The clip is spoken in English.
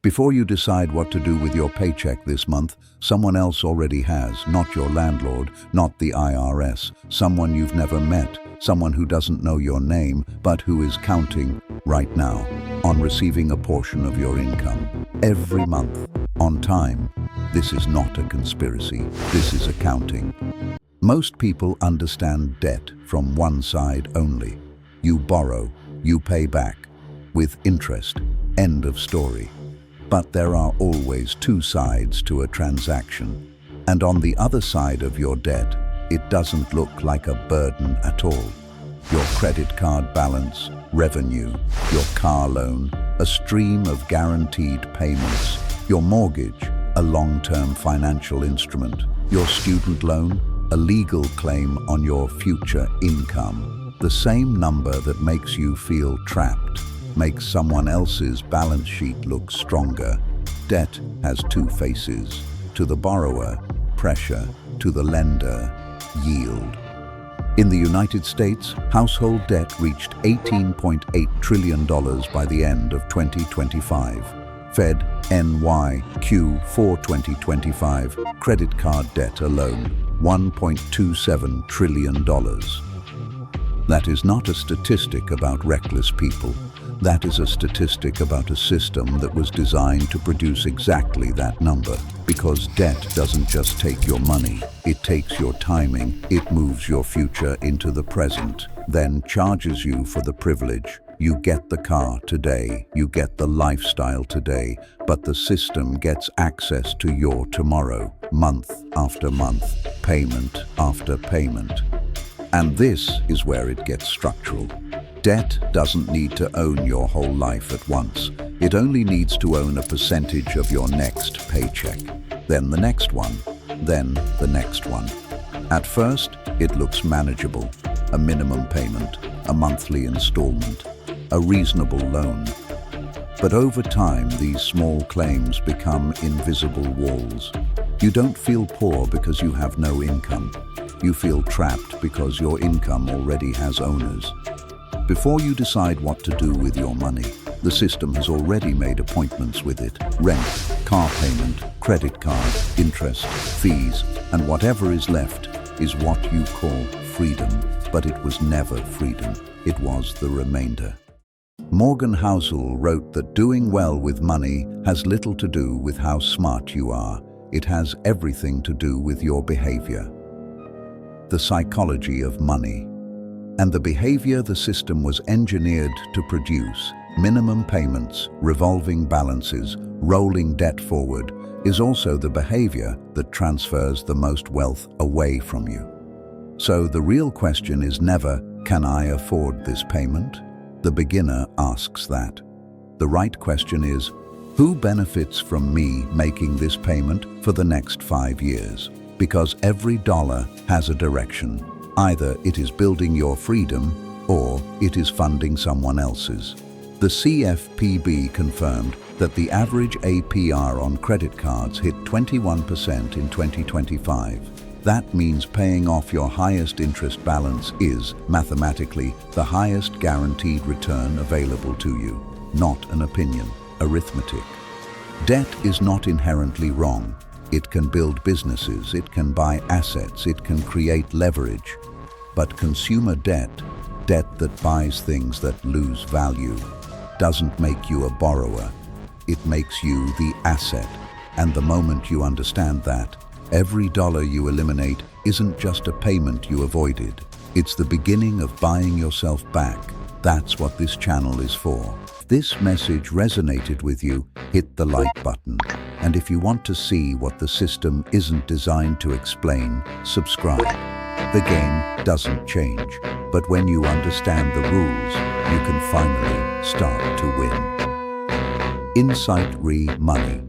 Before you decide what to do with your paycheck this month, someone else already has, not your landlord, not the IRS, someone you've never met, someone who doesn't know your name, but who is counting right now on receiving a portion of your income every month, on time. This is not a conspiracy. This is accounting. Most people understand debt from one side only. You borrow, you pay back, with interest. End of story. But there are always two sides to a transaction. And on the other side of your debt, it doesn't look like a burden at all. Your credit card balance, revenue, your car loan, a stream of guaranteed payments, your mortgage, a long-term financial instrument, your student loan, a legal claim on your future income. The same number that makes you feel trapped makes someone else's balance sheet look stronger. Debt has two faces. To the borrower, pressure. To the lender, yield. In the United States, household debt reached $18.8 trillion by the end of 2025. Fed NYQ for 2025, credit card debt alone, $1.27 trillion. That is not a statistic about reckless people. That is a statistic about a system that was designed to produce exactly that number. Because debt doesn't just take your money, it takes your timing, it moves your future into the present, then charges you for the privilege. You get the car today, you get the lifestyle today, but the system gets access to your tomorrow, month after month, payment after payment. And this is where it gets structural. Debt doesn't need to own your whole life at once. It only needs to own a percentage of your next paycheck. Then the next one. Then the next one. At first, it looks manageable. A minimum payment, a monthly installment, a reasonable loan. But over time, these small claims become invisible walls. You don't feel poor because you have no income. You feel trapped because your income already has owners. Before you decide what to do with your money, the system has already made appointments with it. Rent, car payment, credit card, interest, fees, and whatever is left is what you call freedom. But it was never freedom. It was the remainder. Morgan Housel wrote that doing well with money has little to do with how smart you are. It has everything to do with your behavior. The psychology of money. And the behavior the system was engineered to produce, minimum payments, revolving balances, rolling debt forward, is also the behavior that transfers the most wealth away from you. So the real question is never, can I afford this payment? The beginner asks that. The right question is, who benefits from me making this payment for the next 5 years? Because every dollar has a direction. Either it is building your freedom, or it is funding someone else's. The CFPB confirmed that the average APR on credit cards hit 21% in 2025. That means paying off your highest interest balance is, mathematically, the highest guaranteed return available to you. Not an opinion, arithmetic. Debt is not inherently wrong. It can build businesses, it can buy assets, it can create leverage. But consumer debt, debt that buys things that lose value, doesn't make you a borrower. It makes you the asset. And the moment you understand that, every dollar you eliminate isn't just a payment you avoided. It's the beginning of buying yourself back. That's what this channel is for. If this message resonated with you, hit the like button. And if you want to see what the system isn't designed to explain, subscribe. The game doesn't change, but when you understand the rules, you can finally start to win. Insight Re Money.